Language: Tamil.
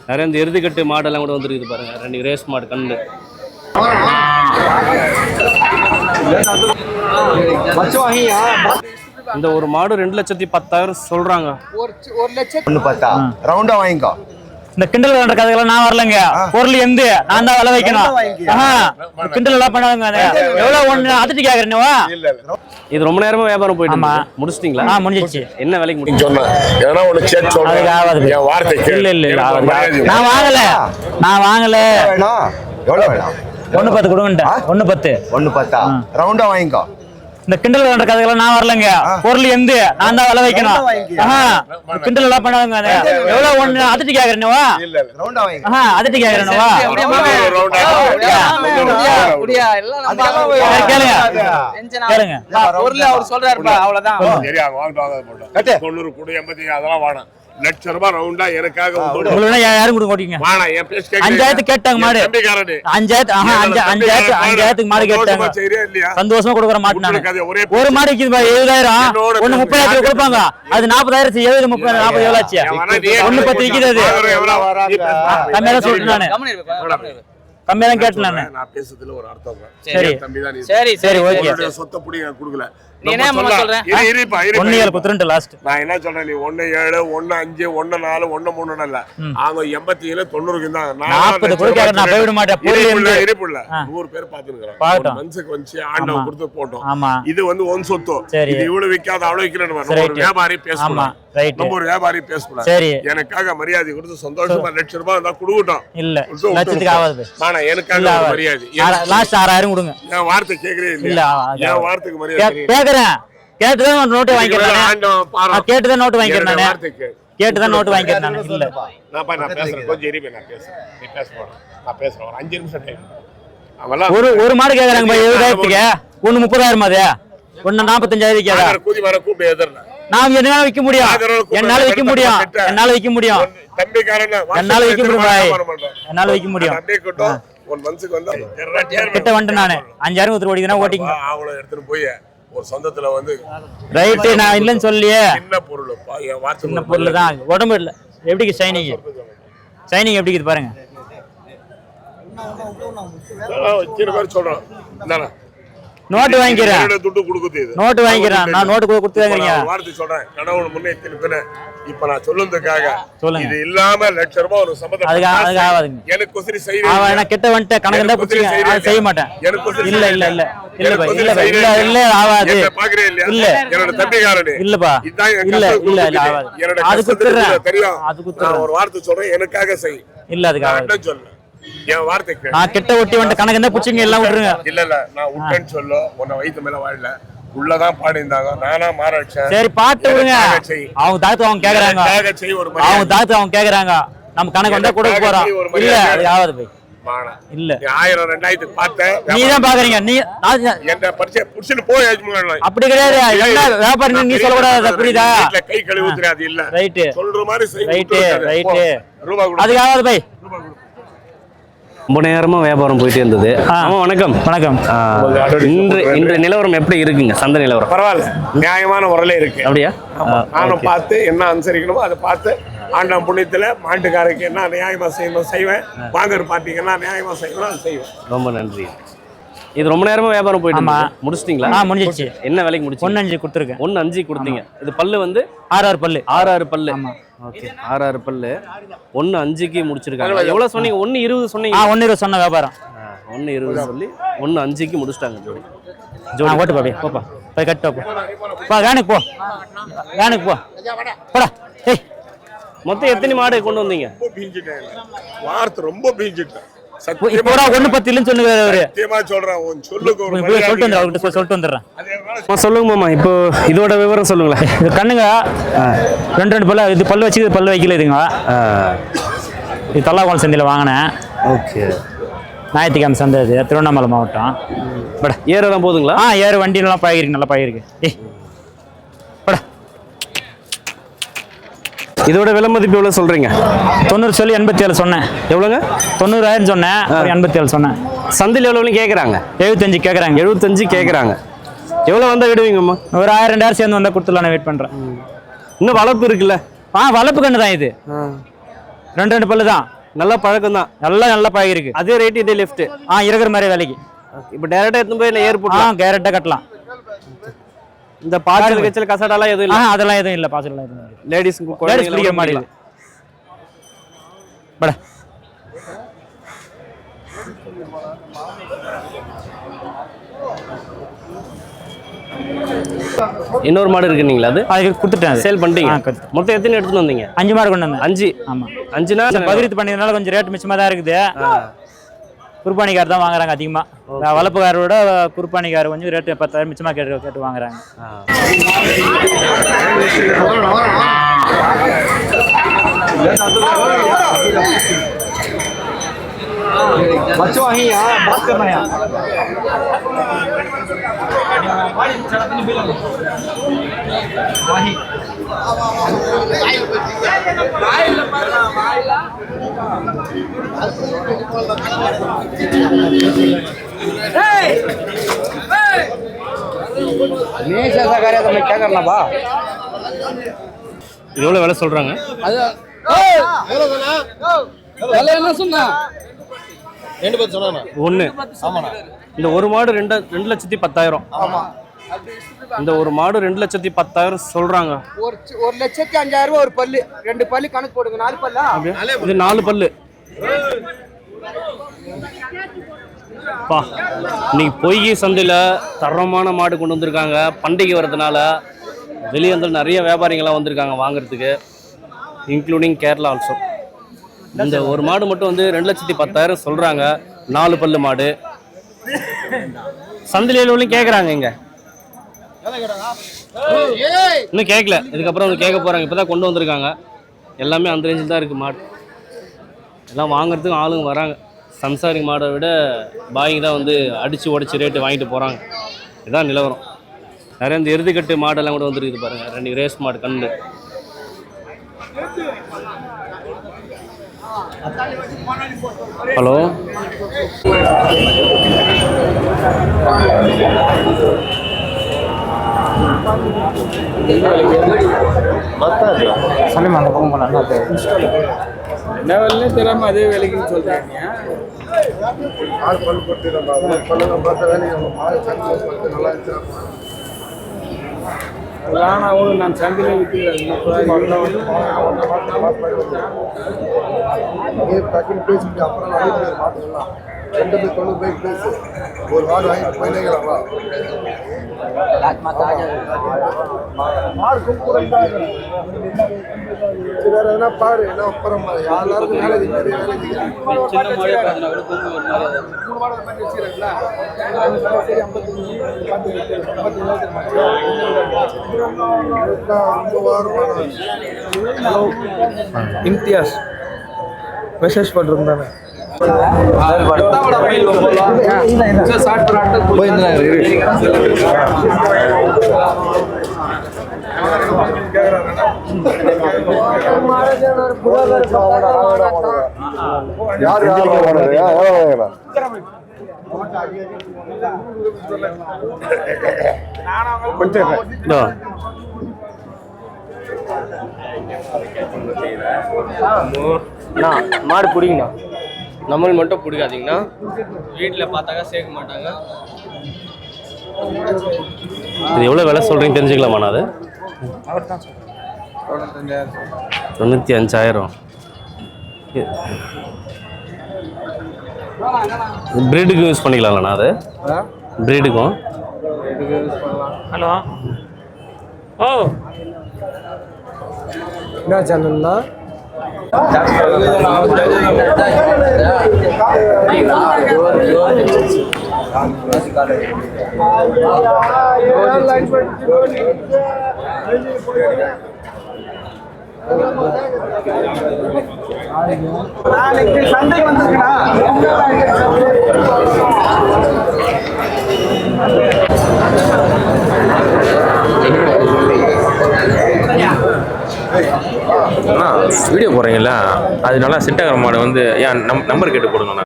நிறைய இந்த எருதுக்கட்டு மாடெல்லாம் கூட வந்துருக்குது பாருங்க. 2 ரேஸ் மாடு கண்ணு. இந்த ஒரு மாடு 2,10,000 சொல்றாங்க. 1,10,000 ரவுண்டா வாங்கிக்கோ. இந்த கிண்டல் பண்ற கதைகள்லாம் நான் வரலங்க. பொருள் எந்த நான் தான் விலை வைக்கணும். கிண்டல் எல்லாம் பண்ணாங்க. எவ்வளவு ஒண்ணு அதிர்ச்சி கேக்குறேன்னுவா. இது ரொம்ப நேரமா வியாபாரம் போயிட்டு முடிச்சிட்டீங்களா? முடிஞ்சிச்சு. என்ன விலைக்கு முடிஞ்சு சொன்னேன்? ஏன்னா உனக்கு சேட் சொல்றேன். என் வார்த்தை கேளு. இல்ல நான் வாங்கல. எவ்வளவு வேணும்? 1,10 கொடுங்கடா. 1,10. 1,10 ரவுண்டா வாங்கிக்கோ. இந்த கிண்டல் பண்ற கதைகள்லாம் நான் வரலங்க. பொருள் எந்த நான் தான் விலை வைக்கணும். கிண்டல் எல்லாம் பண்ணாங்க. எவ்வளவு ஒண்ணு அதிர்ச்சி கேக்குறேன்னுவா. ரவுண்டா வாங்கிக்கோ. அதிர்ச்சி கேக்குறேன்னுவா. கேளுங்க. பொருள் அவர் சொல்றாருப்பா, அவ்வளவுதான். சரி வாங்க 90 கூட 80 அதெல்லாம் வேணாம். லட்சம் ரூபாய் ரவுண்டா எனக்காக யாரும் கொடுக்க மாட்டீங்க. 5,000 கேட்டாங்க மாடு. 5,000 மாடு கேட்டாங்க. சந்தோஷமா கொடுக்குற மாட்டு நான். ஒரு மாடு விக்குது 70,000. ஒண்ணு 30,000 கொடுப்பாங்க. அது 40,000 70 30 40 எவ்வளவு ஆச்சு? 1,10 விக்குது. அது கம்மியா சொல்லிட்டு நானு கம்மியா தான் கேட்டேன் நானு. நான் பேசுறதுல ஒரு அர்த்தம். சரி சரி சரி ஓகே. சொத்த புடி கொடுக்கல. நீ என்ன சொல்றேன்? ஒன்னு 7 குத்துறேன் லாஸ்ட். நான் என்ன சொல்றேன், நீ 1,7 1,5 1,4 1,3 இல்ல. அவங்க 87 90க்கு தான். 40 கொடுக்கற நான் போய் விட மாட்டேன். பொருள் இருப்புல 100 பேர் பாத்துக்கறேன். மனசுக்கு வந்து ஆண்டவன் கொடுத்து போட்டோம். இது வந்து ஒன் சொத்து. இது இவ்வளவு விக்காத அவ்வளவு விக்கணும். நம்ம ஒரு வியாபாரி பேசணும். நம்ம ஒரு வியாபாரி பேசணும். எனக்காக மரியாதை கொடுத்து சந்தோஷமா லட்சம் ரூபாய் தான் கொடுக்கட்டும். இல்ல லட்சத்துக்கு ஆகாது. ஆனா எனக்காக மரியாதை லாஸ்ட் 6,000 கொடுங்க. என் வார்த்தை கேக்குறே இல்ல. என் வார்த்தைக்கு மரியாதை கேக்குறேன். கேட்டுதான் நோட்டு வாங்கிக்கிறேன். கேட்டுதான் நோட்டு வாங்கிக்கிறேன் நானு. கேட்டுதான் நோட்டு வாங்கிக்கிறேன் நானு. இல்ல நான் பேசுறேன். கொஞ்சம் இருப்பேன். நான் பேசுறேன். நீ பேச போறேன். நான் பேசுறேன். ஒரு 5 நிமிஷம் டைம். ஒரு மாடு கேக்குறாங்க 70,000க்கு. ஒன்னு 30,000 அது. ஒன்னு 45,000 கேக்குறாங்க. கூதி வர கூப்பி எதறல. நான் என்னால விக்க முடியும். என்னால விக்க முடியும். என்னால விக்க முடியும். தம்பிக்காரன் என்னால விக்க முடியும். என்னால விக்க முடியும். அப்படியே கட்டும். ஒரு மனசுக்கு வந்தா கிட்ட வந்து நானு 5,000 ஊத்து ஓடினா ஓட்டிங்க. அவளை எடுத்துட்டு போய் ஒரு சொந்தத்துல வந்து ரைட். நான் இல்லன்னு சொல்லியே. சின்ன பொருள் சின்ன பொருள் தான். உடம்பு இல்ல எப்படி ஷைனிங் எப்படி இருக்குது பாருங்க. சொல்றேன் நோட்டு வாங்கிக்கிறேன். துட்டு கொடுக்குது. நோட்டு வாங்கிக்கிறேன். நான் நோட்டு கொடுத்து வாங்குறீங்க. வார்த்தை சொல்றேன். கடவுள் முன்னே திருப்பினேன். இப்ப நான் சொல்லுறதுக்காக சொல்லுங்க. இது இல்லாம லட்சம் ரூபாய் ஒரு சம்பந்தம் அதுக்கு ஆகாதுங்க. எனக்கு கொசரி செய்யறேன். நான் கிட்ட வந்துட்டு கணக்கு தான் புடிச்சீங்க. நான் செய்ய மாட்டேன். இல்ல இல்ல இல்ல இல்ல பா. இல்ல இல்ல ஆகாது. பாக்குறே இல்ல. இல்ல என்னோட தம்பிக்காரனே. இல்லப்பா. இதான் இல்ல இல்ல ஆகாது. என்னோட அது குத்துறேன். தெரியும். அது குத்துறேன். நான் ஒரு வார்த்தை சொல்றேன். எனக்காக செய். இல்ல அதுக்கு ஆகாது. சொல்ல என் வார்த்தை கேளு. நான் கிட்ட ஒட்டி வந்துட்டு கணக்கு தான் புடிச்சீங்க. எல்லாம் விட்டுருங்க. இல்ல இல்ல நான் விட்டேன்னு சொல்ல. உன்னை வயித்து மேல வாழல. உள்ளதான் பாடி இருந்தாங்க. நானா மாற வச்சேன். சரி பாட்டு விடுங்க. அவங்க தாத்து அவங்க கேக்குறாங்க. அவங்க தாத்து அவங்க கேக்குறாங்க. நம்ம கணக்கு வந்தா கொடுக்க போறோம். இல்ல அது ஆகாது போய். இல்ல 1000 2000 பார்த்தேன். நீ தான் பாக்குறீங்க. நீ என்ன பரிச்சை புடிச்சிட்டு போய் ஏஜ்மன். அப்படி கிடையாது. என்ன வியாபாரி நீ சொல்ல கூடாது. புரியுதா? வீட்ல கை கழுவி ஊத்துறாது இல்ல. ரைட். சொல்ற மாதிரி செய். ரைட். ரூபாய் கொடு. அது ஆகாது போய். ரொம்ப நேரமா வியாபாரம் போயிட்டே இருந்தது. வணக்கம். வணக்கம். இன்று நிலவரம் எப்படி இருக்குங்க? சந்தை நிலவரம் பரவாயில்ல. நியாயமான முறையில இருக்கு. அப்படியா? நானும் பார்த்து என்ன அனுசரிக்கணுமோ அதை பார்த்து ஆண்டாம் புண்ணியத்துல மாட்டுக்காரருக்கு என்ன நியாயமா செய்யணும் செய்வேன். வாங்கர் பார்ட்டிக்கு என்ன நியாயமா செய்யணும் அது செய்வேன். ரொம்ப நன்றி. இது ரொம்ப நேரமா வியாபாரம் போயிட்டு முடிச்சிட்டீங்களா? முடிஞ்சிச்சு. என்ன விலைக்கு முடிச்சு? 1,5 கொடுத்துருக்கேன். 1,5 கொடுத்தீங்க. இது பல்லு வந்து 6 பல்லு. 6 பல்லு. ஓகே 6 பல்லு. 1,5க்கு முடிச்சிருக்காங்க. எவ்வளவு சொன்னீங்க? 1,20 சொன்னீங்க. 1,20 சொன்ன வியாபாரம். 1,20 சொல்லி 1,5க்கு முடிச்சிட்டாங்க ஜோடி. ஓட்டு பாப்பி போப்பா. போய் கட்டு போ. வேனுக்கு போ. வேனுக்கு போ. போடா. ஏய் மொத்தம் எத்தனை மாடு கொண்டு வந்தீங்க? வார்த்தை ரொம்ப பீஞ்சிட்டேன். இப்போடா 1,10 இல்லன்னு சொல்லுங்க. சத்தியமா சொல்றேன். உன் சொல்லுக்கு ஒரு சொல்லிட்டு வந்துறேன். அவர்கிட்ட சொல்லிட்டு வந்துடுறேன். சொல்லுங்க மாமா. இப்போ இதோட விவரம் சொல்லுங்களேன். இது கண்ணுங்க 2 பல்லு. இது பல்லு வச்சு இது பல்லு வைக்கல. இதுங்க இது தல்லாகுளம் சந்தையில் வாங்கினேன். ஓகே. ஞாயிற்றுக்கிழமை சந்தை. இது திருவண்ணாமலை மாவட்டம். பட ஏறதான் போதுங்களா? ஏறு வண்டியிலலாம் பாயிருக்கு. நல்லா பாயிருக்கு. பட இதோட விலை மதிப்பு எவ்வளோ சொல்றீங்க? 90 சொல்லி 87 சொன்னேன். எவ்வளோங்க? 90,000 சொன்னேன். 87 சொன்னேன். சந்தையில் எவ்வளோன்னு கேட்குறாங்க? 75 கேட்குறாங்க. 75 கேட்குறாங்க. எவ்வளோ வந்தால் விடுவீங்கம்மா? ஒரு 1000 2000 சேர்ந்து வந்தால் கொடுத்துலாம். நான் வெயிட் பண்ணுறேன். இன்னும் வளர்ப்பு இருக்குல்ல? வளர்ப்பு கண்ணு தான் இது. 2 பல்லு தான். நல்ல பழக்கம் தான். நல்ல பழகி இருக்கு. அதே ரேட் இதே லெஃப்ட் இருக்கிற மாதிரி விலைக்கு. இப்போ டைரக்டா எடுத்து போய் ஏர்போர்ட் கேரட்டா கட்டலாம். இந்த பாச்சல் கச்சல் கசடாலாம் எதுவும் இல்லை. அதெல்லாம் எதுவும் இல்லை. பாச்சல் எதுவும் இல்லை. லேடிஸ் பிடிக்கிற மாதிரி இல்லை. பட இன்னொரு மாடு இருக்குங்களா? அது கொடுத்துட்டேன். சேல் பண்ணிட்டீங்க. மொத்தம் எத்தனை எடுத்துட்டு வந்தீங்க? 5 மாடு கொண்டு வந்தேன். 5. ஆமா. 5னா பகிர்ந்து பண்ணியதுனால கொஞ்சம் ரேட் மிச்சமா தான் இருக்குது. குர்பானிக்கார் தான் வாங்குறாங்க அதிகமா. வளர்ப்புக்காரோட குர்பானிக்கார் கொஞ்சம் ரேட்டு 10,000 மிச்சமா கேட்டு வாங்குறாங்க. बच्चों वही यहाँ बात करना है वही नहीं ऐसा करे तो मैं क्या करना बा எவ்வளவு விலை சொல்றாங்க? அது விலை என்ன சொன்னா 2 சொன்னா 1. ஆமாண்ணா. இந்த ஒரு மாடு 2,10,000. ஆமா. இந்த ஒரு மாடு 2,10,000 சொல்றாங்க. ஒரு 1,05,000 ஒரு பல்லு. 2 பல்லு கணக்கு போடுங்க. 4 பல்லா? இது 4 பல்லு. பா இன்னைக்கு பொய்கை சந்தையில தரமான மாடு கொண்டு வந்திருக்காங்க. பண்டிகை வரதுனால வெளியே வந்து நிறைய வியாபாரிகள்லாம் வந்திருக்காங்க வாங்குறதுக்கு, இன்க்ளூடிங் கேரளா ஆல்சோ. இந்த ஒரு மாடு மட்டும் வந்து 2,10,000 சொல்றாங்க. 4 பல்லு மாடு. சந்தையில கேட்குறாங்க. இங்க இன்னும் கேட்கல. இதுக்கப்புறம் வந்து கேட்க போறாங்க. இப்பதான் கொண்டு வந்திருக்காங்க. எல்லாமே அந்த ரேஞ்சில் தான் இருக்கு மாடு. எல்லாம் வாங்குறதுக்கு ஆளுங்க வராங்க. சம்சாரி மாடை விட பாயிங்க தான் வந்து அடிச்சு உடச்சி ரேட்டு வாங்கிட்டு போறாங்க. இதுதான் நிலவரம். நிறைய இந்த எருதுக்கட்டு மாடெல்லாம் கூட வந்துருக்குது பாருங்க. 2 ரேஸ் மாடு கண்ணு. ஹலோ என்ன வேலைன்னு தெரியாம அதே வேலைக்குன்னு சொல்றாங்க. நான் சந்தையில ஒரு வாரம் வாங்கி போயிடலாம். வேற எதனா பாரு. என்ன அப்புறம் யாருக்கும் வேலை இம்தியாஸ் மெசேஜ் பண்றேன். மாடு பிடிங்கண்ணா. நம்மளும் மட்டும் பிடிக்காதீங்கண்ணா. வீட்டில் பார்த்தாக்கா சேர்க்க மாட்டாங்க. இது எவ்வளோ விலை சொல்கிறீங்க தெரிஞ்சுக்கலாமாண்ணா? அது 95,000. ப்ரீடுக்கும் யூஸ் பண்ணிக்கலாம்ண்ணா? அது ப்ரீடுக்கும். ஹலோ. ஓ என்ன சேனல்னா? சந்தை வந்திருக்கா? வீடியோ போடுறீங்களா? அது நல்லா செட் ஆகிற மாடு வந்து ஏன் நம்பர் கேட்டு போடுங்கண்ணா.